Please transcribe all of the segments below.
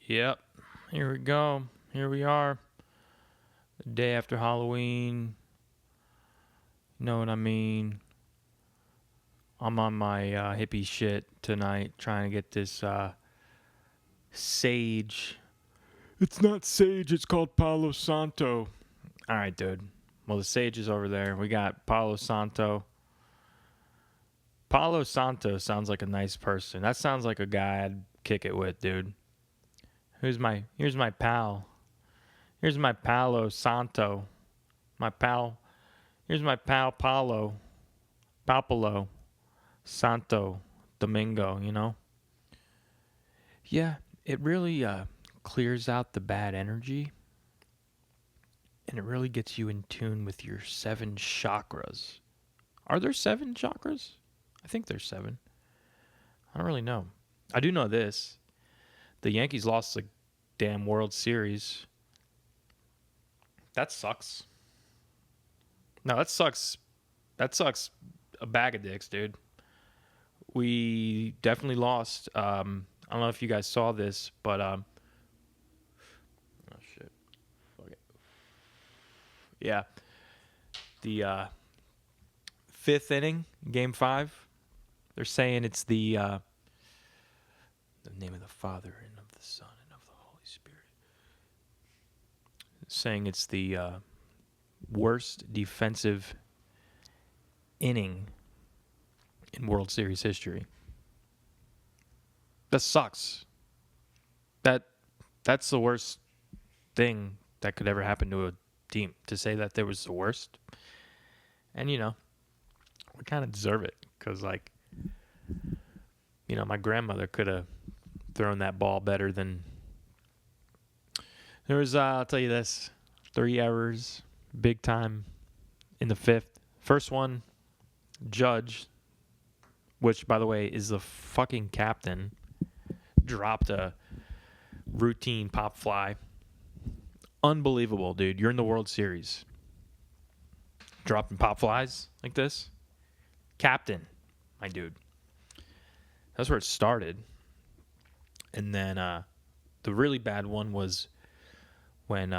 Yep. Here we go. Here we are. The day after Halloween. You know what I mean? I'm on my hippie shit tonight trying to get this sage. It's not sage, it's called Palo Santo. All right, dude. Well, the sage is over there. We got Palo Santo. Palo Santo sounds like a nice person. That sounds like a guy I'd kick it with, dude. Here's my pal. Here's my Palo Santo. My pal. Here's my pal Paulo. Papalo. Santo Domingo, you know? Yeah, it really clears out the bad energy. And it really gets you in tune with your 7 chakras. Are there 7 chakras? I think there's 7. I don't really know. I do know this. The Yankees lost the damn World Series. That sucks. No, that sucks. That sucks a bag of dicks, dude. We definitely lost. I don't know if you guys saw this, but oh shit, fuck it. Yeah, the 5th inning, Game 5. They're saying it's the name of the Father and of the Son and of the Holy Spirit. Saying it's the worst defensive inning in World Series history. That sucks. That's the worst thing that could ever happen to a team, to say that there was the worst. And we kind of deserve it because, like, my grandmother could have thrown that ball better than. There was, I'll tell you this, 3 errors, big time in the 5th. First one, Judge, which, by the way, is the fucking captain, dropped a routine pop fly. Unbelievable, dude. You're in the World Series. Dropping pop flies like this. Captain, my dude. That's where it started. And then the really bad one was when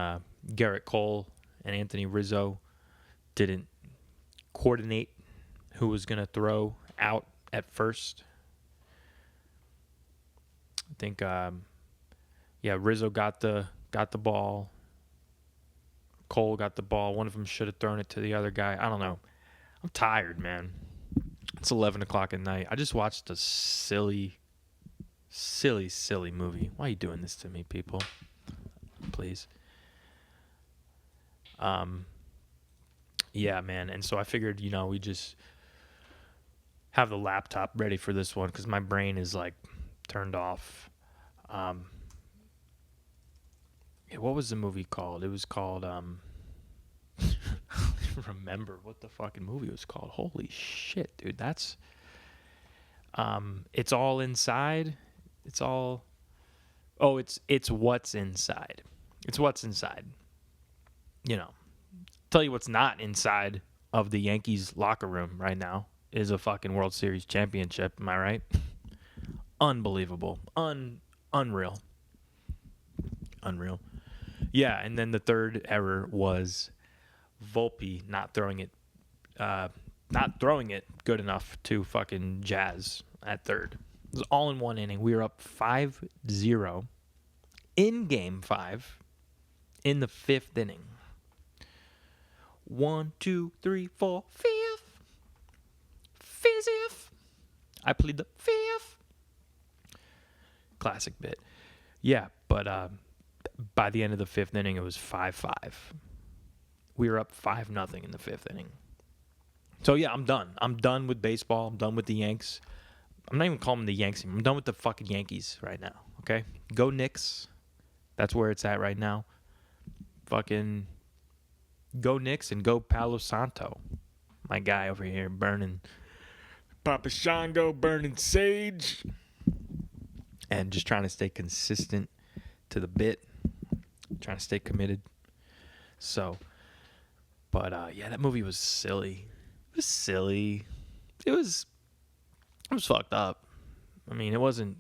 Garrett Cole and Anthony Rizzo didn't coordinate who was going to throw out at first. I think, Rizzo got the ball. Cole got the ball. One of them should have thrown it to the other guy. I don't know. I'm tired, man. It's 11 o'clock at night. I just watched a silly movie. Why are you doing this to me, people? Please. Yeah, man. And so I figured, we just have the laptop ready for this one because my brain is like turned off. What was the movie called? It was called I don't even remember what the fucking movie was called. Holy shit, dude. That's It's All Inside. It's all it's What's Inside. It's What's Inside. Tell you what's not inside of the Yankees locker room right now is a fucking World Series championship. Am I right? Unbelievable. Unreal. Yeah, and then the third error was Volpe not throwing it good enough to fucking Jazz at third. It was all in one inning. We were up 5-0 in Game 5 in the 5th inning. 1, 2, 3, 4, 5th. Fifth. I plead the 5th. Classic bit. Yeah, but by the end of the 5th inning, it was 5-5. We were up 5-0 in the 5th inning. So, yeah, I'm done. I'm done with baseball. I'm done with the Yanks. I'm not even calling them the Yanks anymore. I'm done with the fucking Yankees right now, okay? Go Knicks. That's where it's at right now. Fucking go Knicks and go Palo Santo. My guy over here burning Papa Shango, burning sage. And just trying to stay consistent to the bit. Trying to stay committed. So, but that movie was silly. It was silly. It was fucked up. I mean, it wasn't,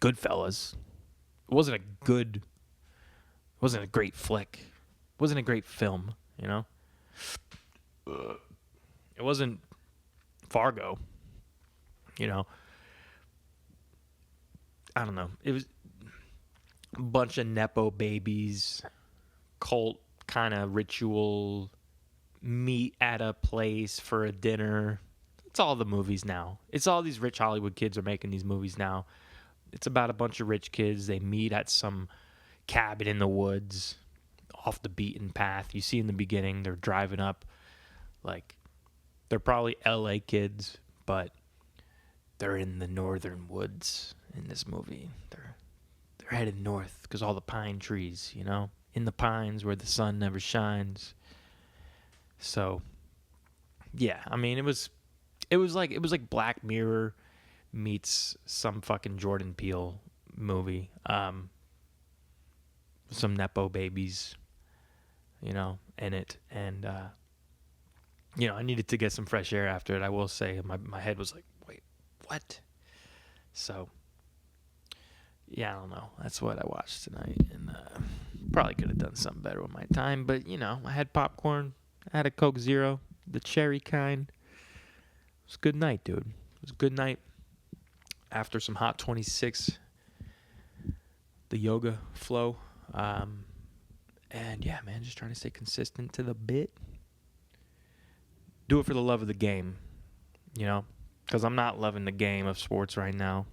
Goodfellas. It wasn't a good. It wasn't a great flick. It wasn't a great film. You know. It wasn't Fargo. You know. I don't know. It was a bunch of nepo babies, cult kind of ritual, meet at a place for a dinner. It's all the movies now. It's all these rich Hollywood kids are making these movies now. It's about a bunch of rich kids. They meet at some cabin in the woods, off the beaten path. You see in the beginning, they're driving up, like, they're probably LA kids, but they're in the northern woods in this movie. They're headed north because all the pine trees, you know, in the pines where the sun never shines. So, yeah, I mean, it was like Black Mirror meets some fucking Jordan Peele movie. Some nepo babies, you know, in it, and you know, I needed to get some fresh air after it. I will say, my head was like, wait, what? So, yeah, I don't know. That's what I watched tonight, and probably could have done something better with my time, but you know, I had popcorn, I had a Coke Zero, the cherry kind. It was a good night, dude. It was a good night after some Hot 26, the yoga flow. And yeah, man, just trying to stay consistent to the bit. Do it for the love of the game, you know, because I'm not loving the game of sports right now.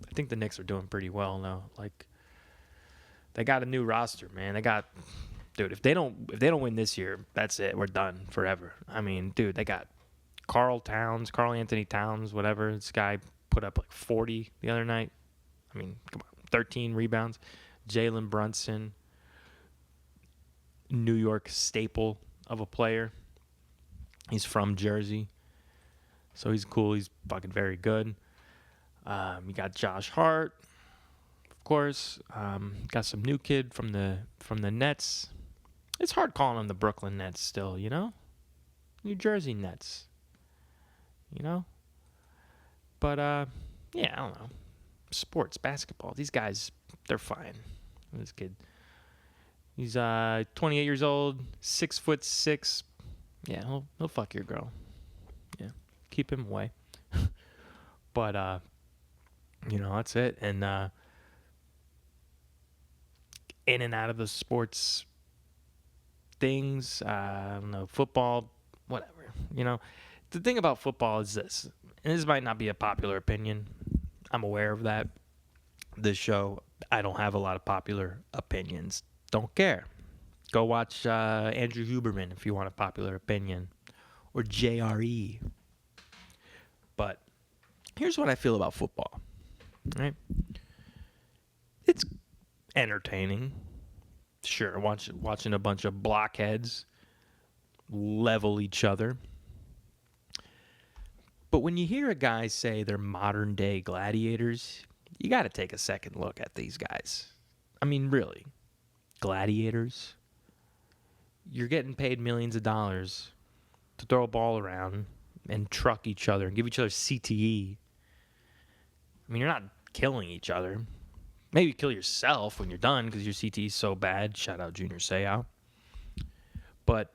I think the Knicks are doing pretty well now. Like, they got a new roster, man. Dude, if they don't win this year, that's it. We're done forever. I mean, dude, they got Carl Anthony Towns, whatever. This guy put up like 40 the other night. I mean, come on, 13 rebounds. Jalen Brunson, New York staple of a player. He's from Jersey, so he's cool. He's fucking very good. You got Josh Hart, of course. Got some new kid from the Nets. It's hard calling them the Brooklyn Nets still, you know? New Jersey Nets, you know? But, yeah, I don't know. Sports, basketball. These guys, they're fine. This kid, he's 28 years old, 6'6". Yeah, he'll fuck your girl. Yeah, keep him away. But you know, that's it. And in and out of the sports things, I don't know, football, whatever. You know, the thing about football is this, and this might not be a popular opinion. I'm aware of that. This show, I don't have a lot of popular opinions. Don't care. Go watch Andrew Huberman if you want a popular opinion, or JRE. But here's what I feel about football. Right? It's entertaining. Sure, watching a bunch of blockheads level each other. But when you hear a guy say they're modern day gladiators, you got to take a second look at these guys. I mean, really. Gladiators? You're getting paid millions of dollars to throw a ball around and truck each other and give each other CTE. I mean, you're not killing each other. Maybe kill yourself when you're done because your CTE is so bad. Shout out Junior Seau. But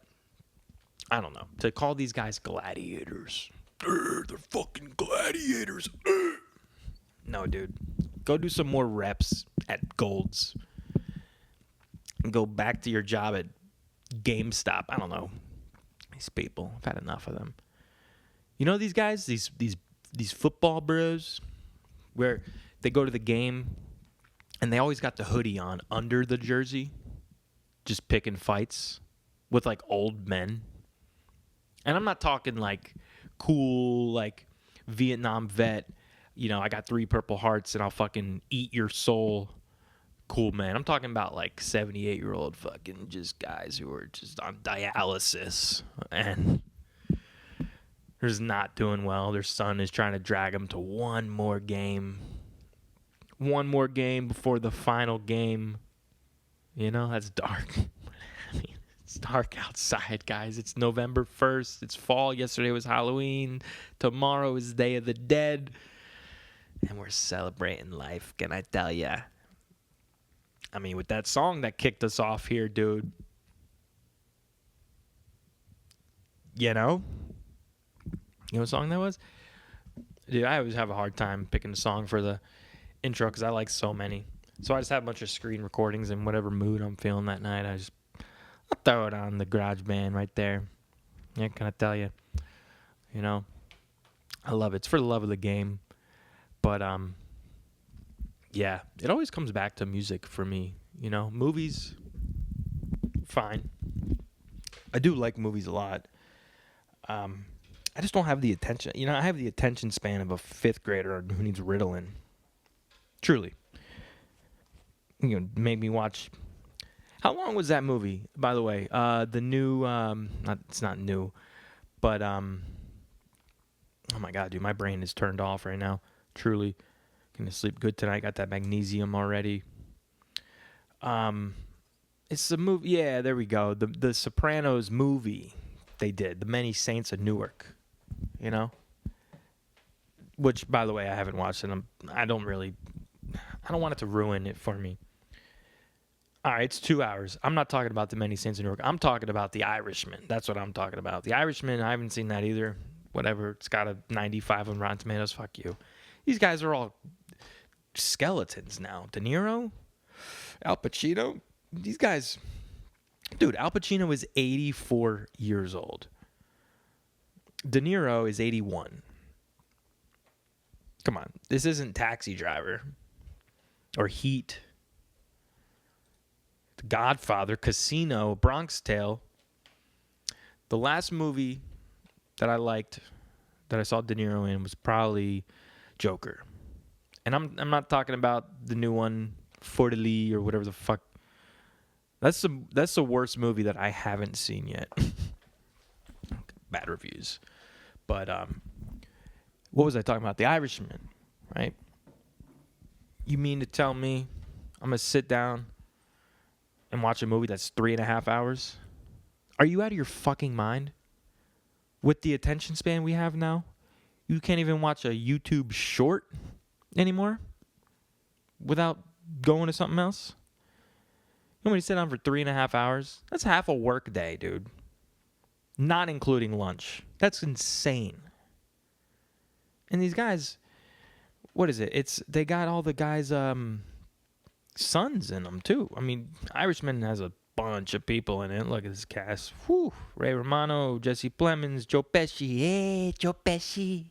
I don't know. To call these guys gladiators. They're fucking gladiators. No, dude. Go do some more reps at Gold's. And go back to your job at GameStop. I don't know. These people. I've had enough of them. You know these guys? These football bros where they go to the game and they always got the hoodie on under the jersey, just picking fights with like old men. And I'm not talking like cool, like Vietnam vet, you know, I got 3 Purple Hearts and I'll fucking eat your soul. Cool, man. I'm talking about like 78-year-old fucking just guys who are just on dialysis and they're just not doing well. Their son is trying to drag them to one more game. One more game before the final game. You know, that's dark. I mean, it's dark outside, guys. It's November 1st. It's fall. Yesterday was Halloween. Tomorrow is Day of the Dead. And we're celebrating life, can I tell ya? I mean, with that song that kicked us off here, dude. You know? You know what song that was? Dude, I always have a hard time picking a song for the intro because I like so many. So I just have a bunch of screen recordings in whatever mood I'm feeling that night. I'll throw it on the garage band right there. Yeah, can I tell you? You know, I love it. It's for the love of the game. But yeah, it always comes back to music for me. You know, movies, fine. I do like movies a lot. I just don't have the attention. You know, I have the attention span of a fifth grader who needs Ritalin. Truly. You know, made me watch. How long was that movie, by the way? The new, it's not new, but oh my god, dude, my brain is turned off right now. Truly, gonna sleep good tonight. Got that magnesium already. It's the movie. Yeah, there we go. The Sopranos movie they did, The Many Saints of Newark. You know, which by the way I haven't watched, and I don't want it to ruin it for me. All right, it's 2 hours. I'm not talking about The Many Saints of Newark. I'm talking about The Irishman. That's what I'm talking about. The Irishman, I haven't seen that either. Whatever. It's got a 95 on Rotten Tomatoes. Fuck you. These guys are all skeletons now. De Niro, Al Pacino. These guys. Dude, Al Pacino is 84 years old. De Niro is 81. Come on. This isn't Taxi Driver or Heat. The Godfather, Casino, Bronx Tale. The last movie that I liked, that I saw De Niro in, was probably Joker. And I'm not talking about the new one, Fortely or whatever the fuck. That's the worst movie that I haven't seen yet. Bad reviews. But what was I talking about? The Irishman, right? You mean to tell me I'm gonna sit down and watch a movie that's 3.5 hours? Are you out of your fucking mind? With the attention span we have now, you can't even watch a YouTube short anymore without going to something else? You want me to sit down for 3.5 hours? That's half a work day, dude. Not including lunch. That's insane. And these guys, what is it? They got all the guys' sons in them too. I mean, Irishman has a bunch of people in it. Look at this cast. Whew. Ray Romano, Jesse Plemons, Joe Pesci. Hey, Joe Pesci.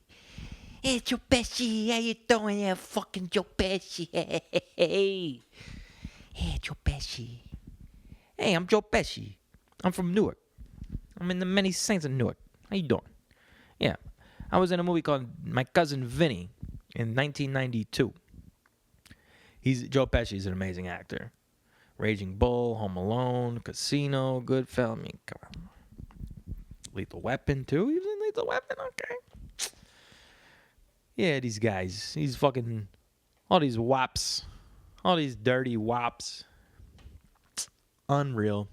Hey, Joe Pesci. How you doing there, fucking Joe Pesci? Hey. Hey, Joe Pesci. Hey, I'm Joe Pesci. I'm from Newark. I'm in the Many Saints of Newark. How you doing? Yeah. I was in a movie called My Cousin Vinny in 1992. Joe Pesci's an amazing actor. Raging Bull, Home Alone, Casino, Goodfellas. I mean, come on. Lethal Weapon, too? He was in Lethal Weapon? Okay. Yeah, these guys. These fucking... All these wops. All these dirty wops. Unreal.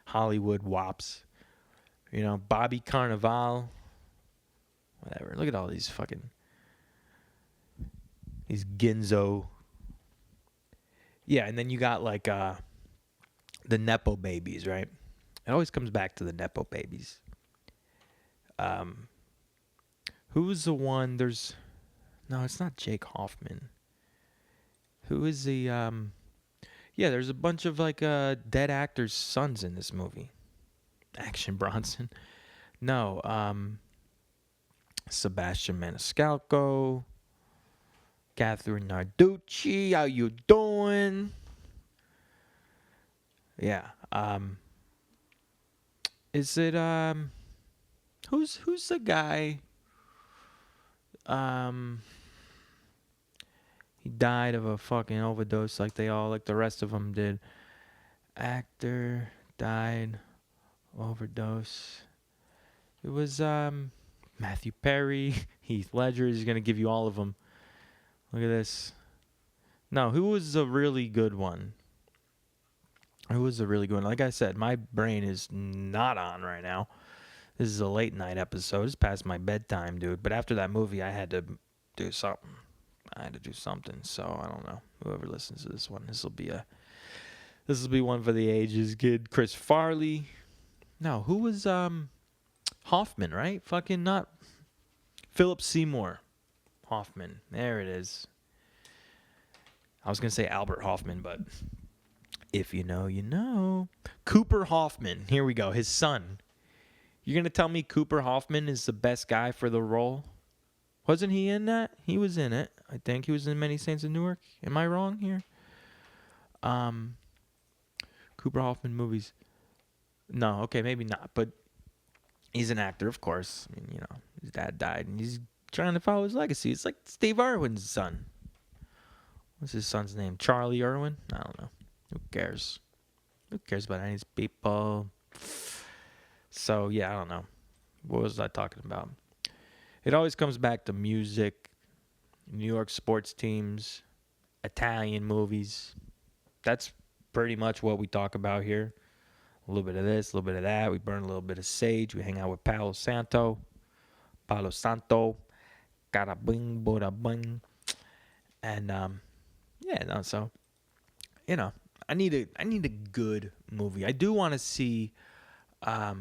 Hollywood wops. You know, Bobby Carnival. Whatever. Look at all these fucking... These Ginzo... Yeah, and then you got like the Nepo babies, right? It always comes back to the Nepo babies. Who's the one? No, it's not Jake Hoffman. Who is the Yeah, there's a bunch of like dead actors' sons in this movie. Action Bronson. No, Sebastian Maniscalco. Catherine Narducci, how you doing? Yeah. Is it who's the guy? He died of a fucking overdose like the rest of them did. Actor died overdose. It was Matthew Perry, Heath Ledger. He's gonna give you all of them. Look at this. No, who was a really good one? Who was a really good one? Like I said, my brain is not on right now. This is a late night episode. It's past my bedtime, dude. But after that movie, I had to do something. So I don't know. Whoever listens to this one, this will be a This will be one for the ages. Kid Chris Farley. No, who was Hoffman, right? Fucking not Philip Seymour Hoffman. There it is. I was gonna say Albert Hoffman, but if you know, you know. Cooper Hoffman. Here we go. His son. You're gonna tell me Cooper Hoffman is the best guy for the role? Wasn't he in that? He was in it. I think he was in Many Saints of Newark. Am I wrong here? Cooper Hoffman movies. No, okay, maybe not. But he's an actor, of course. I mean, you know, his dad died, and he's trying to follow his legacy. It's like Steve Irwin's son. What's his son's name? Charlie Irwin? I don't know. Who cares? Who cares about any of these people? So, yeah, I don't know. What was I talking about? It always comes back to music, New York sports teams, Italian movies. That's pretty much what we talk about here. A little bit of this, a little bit of that. We burn a little bit of sage. We hang out with Palo Santo. Cara bing, boda bing. And, yeah, no, so, you know, I need a good movie. I do want to see the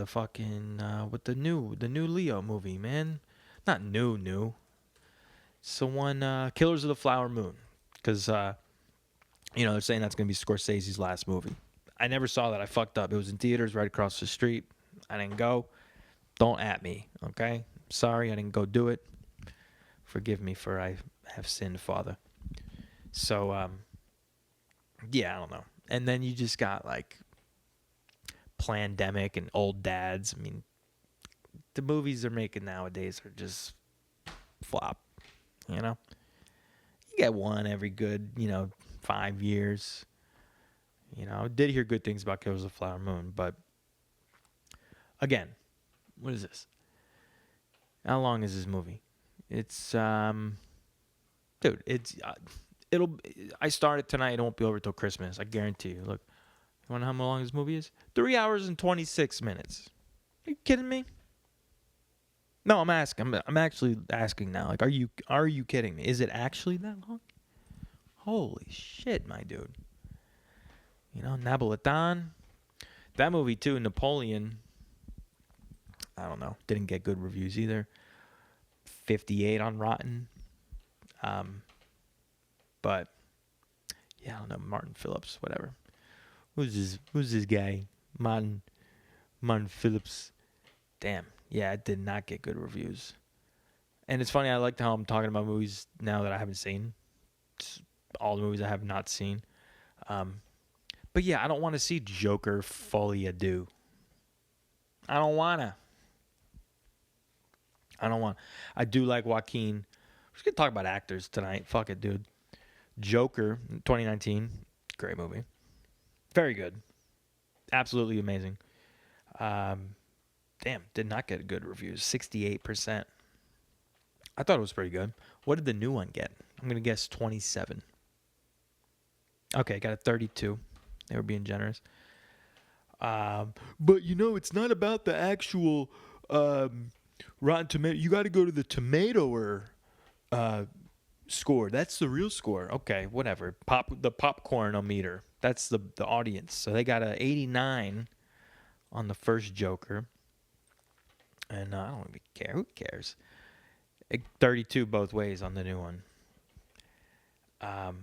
fucking with the new Leo movie, man. Not new. It's the one Killers of the Flower Moon, because you know they're saying that's gonna be Scorsese's last movie. I never saw that. I fucked up. It was in theaters right across the street. I didn't go. Don't at me, okay? Sorry, I didn't go do it. Forgive me for I have sinned, Father. So yeah, I don't know. And then you just got like Plandemic and Old Dads. I mean, the movies they're making nowadays are just flop, you know? You get one every good, 5 years. You know, I did hear good things about Killers of the Flower Moon, but again, what is this? How long is this movie? It's, dude, I start it tonight. It won't be over till Christmas. I guarantee you. Look, you want to know how long this movie is? 3 hours and 26 minutes. Are you kidding me? No, I'm asking. I'm actually asking now. Like, are you kidding me? Is it actually that long? Holy shit, my dude. You know, Napolitan. That movie too, Napoleon. I don't know. Didn't get good reviews either. 58 on Rotten. But yeah, I don't know. Martin Phillips, whatever. Who's this guy? Martin Phillips. Damn. Yeah, it did not get good reviews. And it's funny, I like how I'm talking about movies now that I haven't seen. It's all the movies I have not seen. But yeah, I don't want to see Joker Folie à Deux. I don't want to. I do like Joaquin. We're just going to talk about actors tonight. Fuck it, dude. Joker, 2019. Great movie. Very good. Absolutely amazing. Damn, did not get good reviews. 68%. I thought it was pretty good. What did the new one get? I'm going to guess 27. Okay, got a 32. They were being generous. But, it's not about the actual Rotten Tomato. You got to go to the tomatoer score. That's the real score. Okay, whatever. The popcorn-o-meter. That's the audience. So they got a 89 on the first Joker. And I don't even care. Who cares? 32 both ways on the new one. Yeah,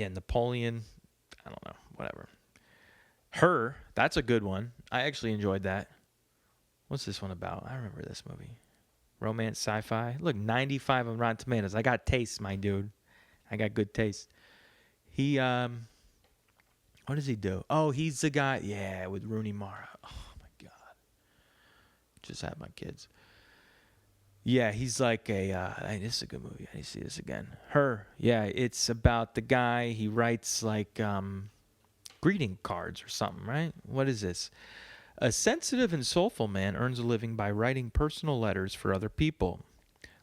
Napoleon. I don't know. Whatever. Her. That's a good one. I actually enjoyed that. What's this one about? I remember this movie. Romance, sci-fi. Look, 95 on Rotten Tomatoes. I got taste, my dude. I got good taste. He, what does he do? Oh, he's the guy. Yeah, with Rooney Mara. Oh, my God. Just had my kids. Yeah, he's like this is a good movie. I need to see this again. Her. Yeah, it's about the guy. He writes like greeting cards or something, right? What is this? A sensitive and soulful man earns a living by writing personal letters for other people.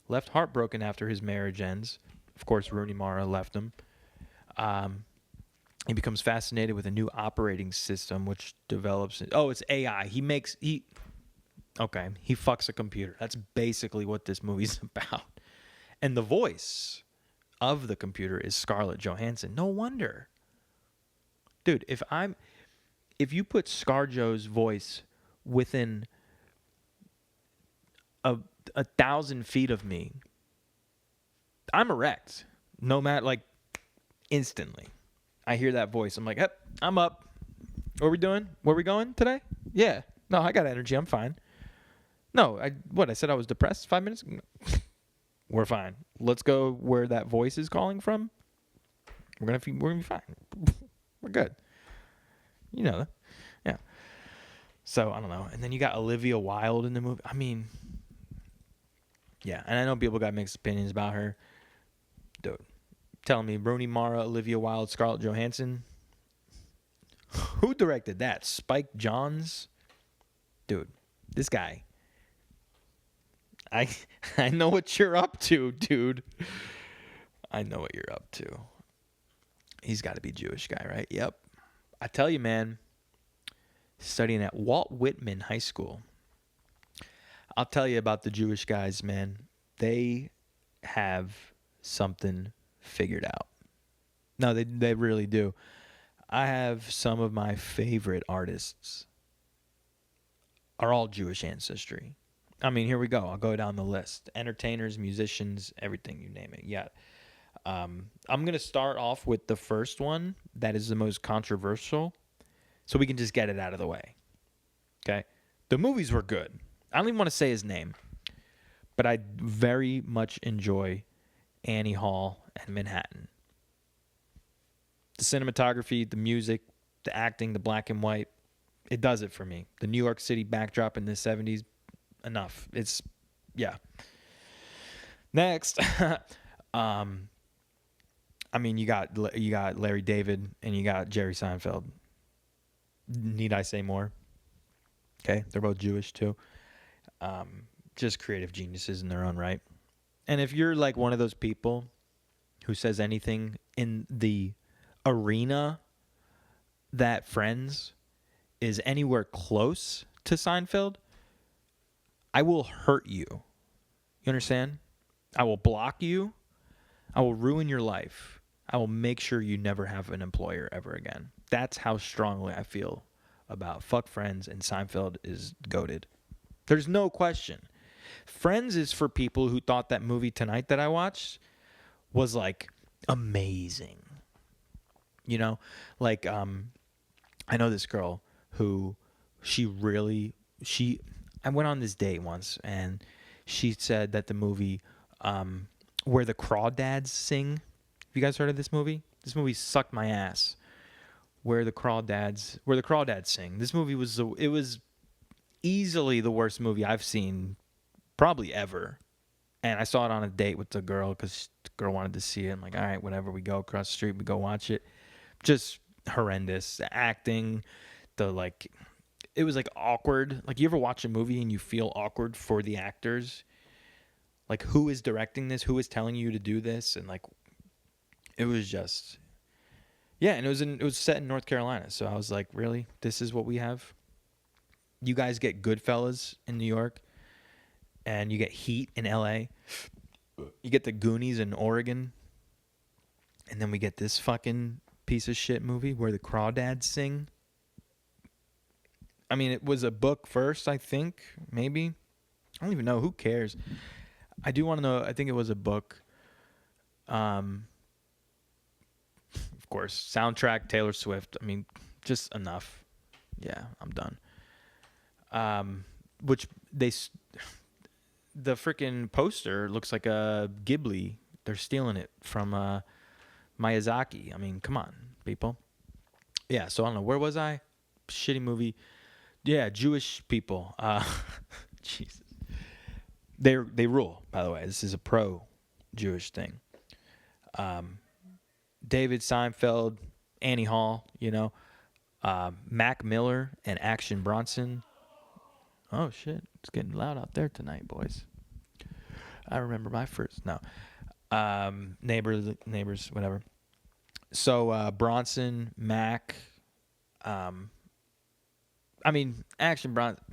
Left heartbroken after his marriage ends. Of course, Rooney Mara left him. He becomes fascinated with a new operating system which develops. Oh, it's AI. He fucks a computer. That's basically what this movie's about. And the voice of the computer is Scarlett Johansson. No wonder. Dude, if you put ScarJo's voice within a 1,000 feet of me, I'm erect. No matter, like, instantly. I hear that voice. I'm like, yep, I'm up. What are we doing? Where are we going today? Yeah. No, I got energy. I'm fine. No, I said I was depressed 5 minutes ago? We're fine. Let's go where that voice is calling from. We're gonna be fine. We're good. You know that. Yeah. So I don't know. And then you got Olivia Wilde in the movie. I mean, yeah. And I know people got mixed opinions about her. Dude, telling me Rooney Mara, Olivia Wilde, Scarlett Johansson. Who directed that? Spike Jonze? Dude, this guy. I I know what you're up to, dude. I know what you're up to. He's got to be Jewish guy, right? Yep. I tell you, man, studying at Walt Whitman High School. I'll tell you about the Jewish guys, man. They have something figured out. No, they really do. I have some of my favorite artists are all Jewish ancestry. I mean, here we go. I'll go down the list. Entertainers, musicians, everything, you name it. Yeah. I'm going to start off with the first one that is the most controversial so we can just get it out of the way. Okay? The movies were good. I don't even want to say his name, but I very much enjoy Annie Hall and Manhattan. The cinematography, the music, the acting, the black and white, it does it for me. The New York City backdrop in the 70s, enough. It's, yeah. Next, I mean, you got Larry David and you got Jerry Seinfeld. Need I say more? Okay, they're both Jewish too. Just creative geniuses in their own right. And if you're like one of those people who says anything in the arena that Friends is anywhere close to Seinfeld, I will hurt you. You understand? I will block you. I will ruin your life. I will make sure you never have an employer ever again. That's how strongly I feel about fuck Friends, and Seinfeld is goated. There's no question. Friends is for people who thought that movie tonight that I watched was like amazing. You know, like I know this girl who I went on this date once and she said that the movie where the Crawdads sing. Have you guys heard of this movie? This movie sucked my ass. Where the Crawdads sing. This movie was easily the worst movie I've seen probably ever. And I saw it on a date with the girl because the girl wanted to see it. I'm like, all right, whatever. We go across the street, we go watch it. Just horrendous. The acting, it was like awkward. Like, you ever watch a movie and you feel awkward for the actors? Like, who is directing this? Who is telling you to do this? And like, it was just, yeah. And it was set in North Carolina. So I was like, really? This is what we have? You guys get Goodfellas in New York, and you get Heat in LA. You get the Goonies in Oregon, and then we get this fucking piece of shit movie where the Crawdads sing. I mean, it was a book first, I think, maybe. I don't even know. Who cares? I do want to know. I think it was a book. Of course, soundtrack, Taylor Swift. I mean, just enough. Yeah, I'm done. Which the freaking poster looks like a Ghibli. They're stealing it from Miyazaki. I mean, come on, people. Yeah, so I don't know. Where was I? Shitty movie. Yeah, Jewish people. Jesus. They rule, by the way. This is a pro-Jewish thing. David Seinfeld, Annie Hall, Mac Miller and Action Bronson. Oh, shit. It's getting loud out there tonight, boys. I remember my first. No. Neighbors, whatever. So, Bronson, Mac. I mean, Action Bronson.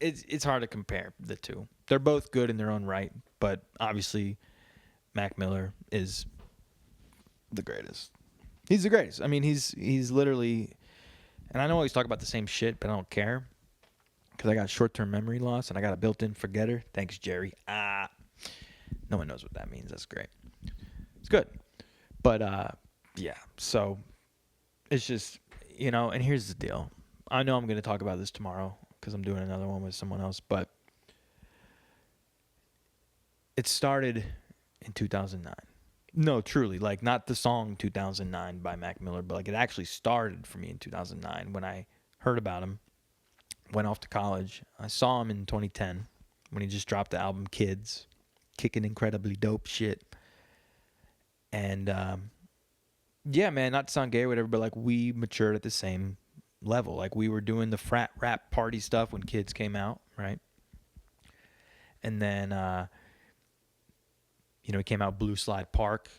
It's hard to compare the two. They're both good in their own right, but obviously Mac Miller is The greatest. He's the greatest. I mean, he's literally, and I know I always talk about the same shit, but I don't care because I got short-term memory loss and I got a built-in forgetter. Thanks, Jerry. No one knows what that means. That's great. It's good. But yeah. So it's just, and here's the deal. I know I'm going to talk about this tomorrow because I'm doing another one with someone else, but it started in 2009. No, truly, like not the song 2009 by Mac Miller, but like it actually started for me in 2009 when I heard about him, went off to college. I saw him in 2010 when he just dropped the album Kids, kicking incredibly dope shit. And yeah, man, not to sound gay or whatever, but like we matured at the same level. Like we were doing the frat rap party stuff when Kids came out, right? And then it came out Blue Slide Park,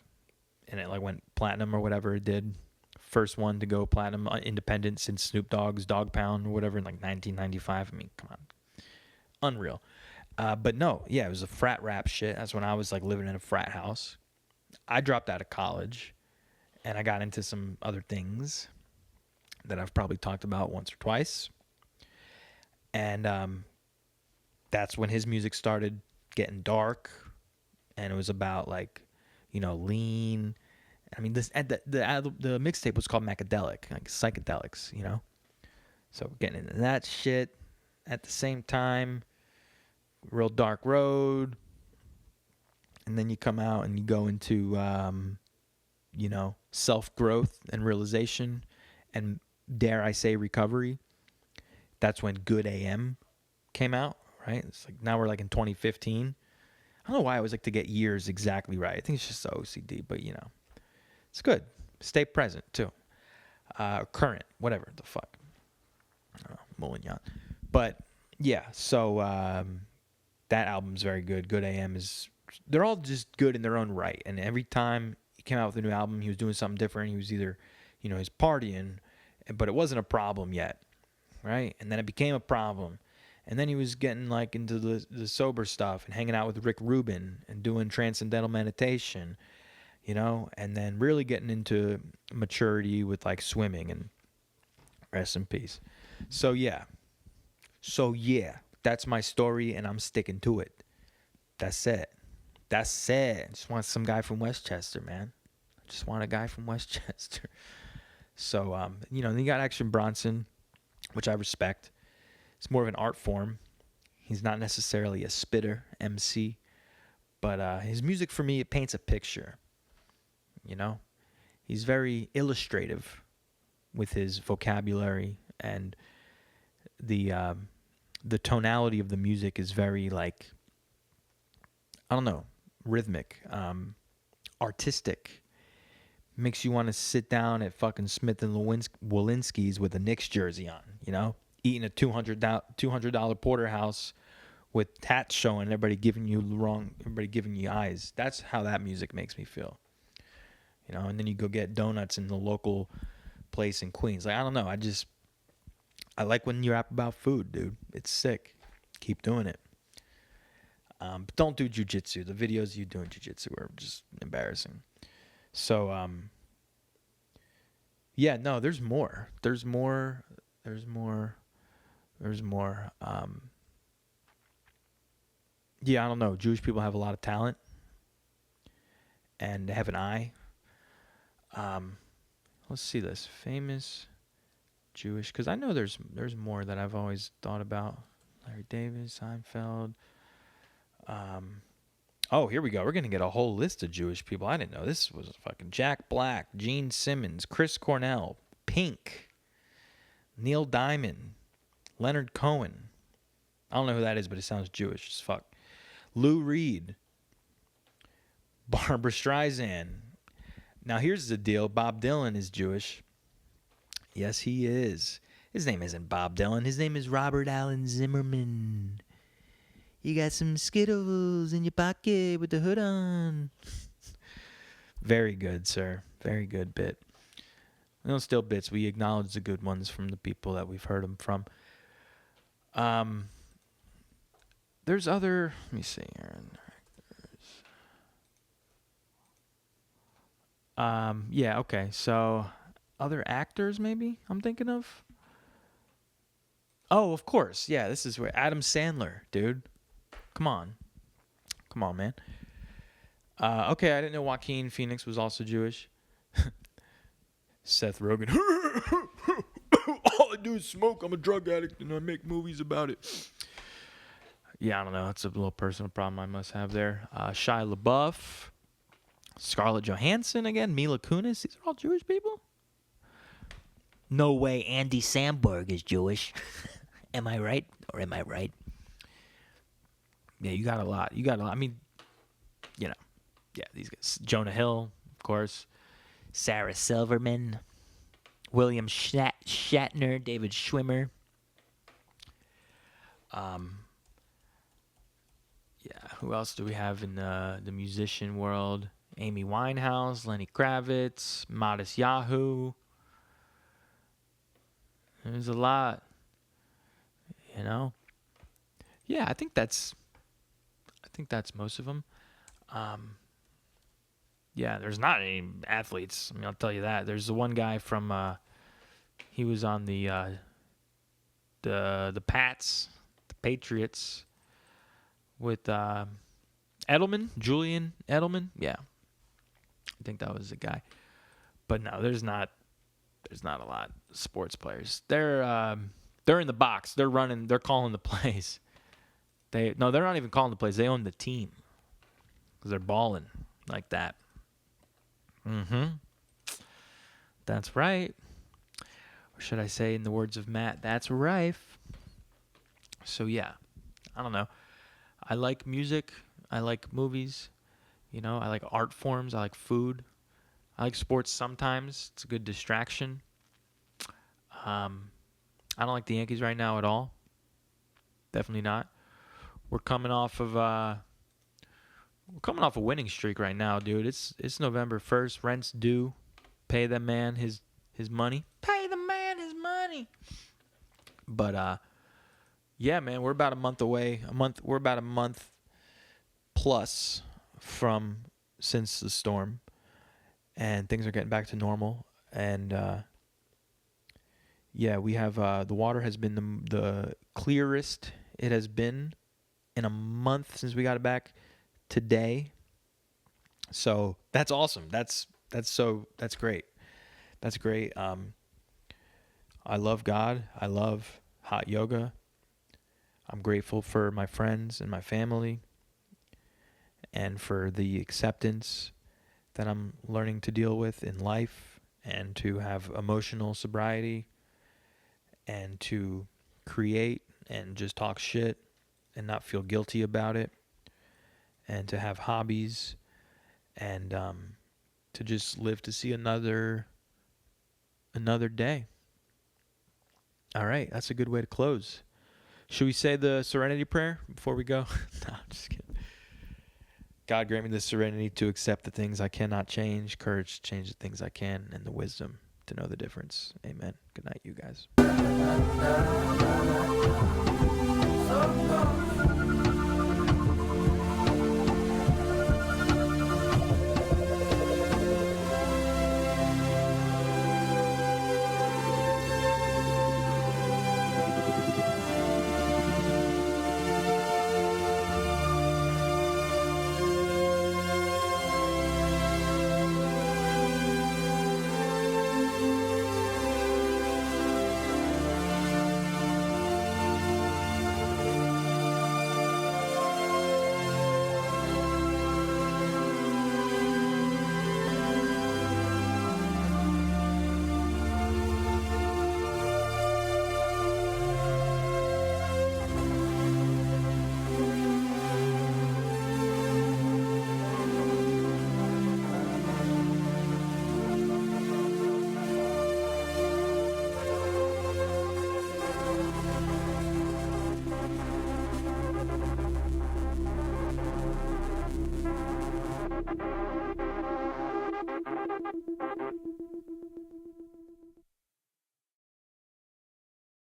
and it like went platinum or whatever it did. First one to go platinum independent since Snoop Dogg's Dog Pound or whatever in like 1995. I mean, come on, unreal. But no, yeah, it was a frat rap shit. That's when I was like living in a frat house. I dropped out of college, and I got into some other things that I've probably talked about once or twice. And that's when his music started getting dark, and it was about like, lean. I mean, the mixtape was called Macadelic, like psychedelics, So getting into that shit at the same time, real dark road, and then you come out and you go into, self growth and realization, and dare I say recovery. That's when Good AM came out, right? It's like now we're like in 2015. I don't know why I always like to get years exactly right. I think it's just the OCD, but it's good. Stay present too. Current, whatever the fuck. Moulignon. But yeah, so that album's very good. Good AM they're all just good in their own right. And every time he came out with a new album, he was doing something different. He was either, he's partying, but it wasn't a problem yet, right? And then it became a problem. And then he was getting like into the sober stuff and hanging out with Rick Rubin and doing transcendental meditation, and then really getting into maturity with like swimming, and rest in peace. So yeah, that's my story, and I'm sticking to it. That's it. Just want some guy from Westchester, man. Just want a guy from Westchester. So then you got Action Bronson, which I respect. It's more of an art form. He's not necessarily a spitter MC, but his music for me, it paints a picture. He's very illustrative with his vocabulary, and the tonality of the music is very like, I don't know, rhythmic, artistic. Makes you want to sit down at fucking Smith and Walensky's with a Knicks jersey on, eating a $200 porterhouse with hats showing, everybody giving you eyes. That's how that music makes me feel. And then you go get donuts in the local place in Queens. Like, I don't know. I like when you rap about food, dude. It's sick. Keep doing it. But don't do jujitsu. The videos you doing jujitsu are just embarrassing. So, yeah, no, there's more. Yeah, I don't know. Jewish people have a lot of talent, and they have an eye. Let's see this. Famous Jewish, because I know there's more that I've always thought about. Larry David, Seinfeld. Oh, here we go. We're going to get a whole list of Jewish people. I didn't know this was fucking Jack Black, Gene Simmons, Chris Cornell, Pink, Neil Diamond, Leonard Cohen. I don't know who that is, but it sounds Jewish as fuck. Lou Reed, Barbara Streisand. Now, here's the deal. Bob Dylan is Jewish. Yes, he is. His name isn't Bob Dylan. His name is Robert Allen Zimmerman. You got some Skittles in your pocket with the hood on. Very good, sir. Very good bit. We don't steal bits. We acknowledge the good ones from the people that we've heard them from. There's other... Let me see here. Yeah, okay. So other actors maybe I'm thinking of? Oh, of course. Yeah, this is where Adam Sandler, dude. Come on. Come on, man. Okay, I didn't know Joaquin Phoenix was also Jewish. Seth Rogen. All I do is smoke. I'm a drug addict and I make movies about it. Yeah, I don't know. It's a little personal problem I must have there. Shia LaBeouf, Scarlett Johansson again, Mila Kunis. These are all Jewish people? No way Andy Samberg is Jewish. Am I right? Or am I right? Yeah, you got a lot. You got a lot. I mean, you know, yeah, these guys. Jonah Hill, of course. Sarah Silverman, William Shatner, David Schwimmer. Yeah, who else do we have in the musician world? Amy Winehouse, Lenny Kravitz, Modest Yahoo. There's a lot, you know. Yeah, I think that's most of them. Um, yeah, there's not any athletes. I mean, I'll tell you that. There's the one guy from he was on the Pats, the Patriots with Edelman, Julian Edelman. Yeah, I think that was the guy. But no, there's not a lot of sports players. They're in the box. They're running. They're calling the plays. They're not even calling the plays. They own the team because they're balling like that. Mm-hmm. That's right. Or should I say, in the words of Matt, that's rife. So yeah, I don't know. I like music. I like movies. I like art forms. I like food. I like sports sometimes. It's a good distraction. Um, I don't like the Yankees right now at all. Definitely not. We're coming off of a winning streak right now, dude. It's November 1st. Rent's due. Pay the man his money. Pay the man his money. But yeah, man, we're about a month away. We're about a month plus from since the storm, and things are getting back to normal. And yeah, we have the water has been the clearest it has been in a month since we got it back today. So that's awesome. That's great. That's great. I love God. I love hot yoga. I'm grateful for my friends and my family and for the acceptance that I'm learning to deal with in life and to have emotional sobriety and to create and just talk shit and not feel guilty about it and to have hobbies and to just live to see another day. All right, that's a good way to close. Should we say the serenity prayer before we go? No, I'm just kidding. God, grant me the serenity to accept the things I cannot change, courage to change the things I can, and the wisdom to know the difference. Amen. Good night, you guys.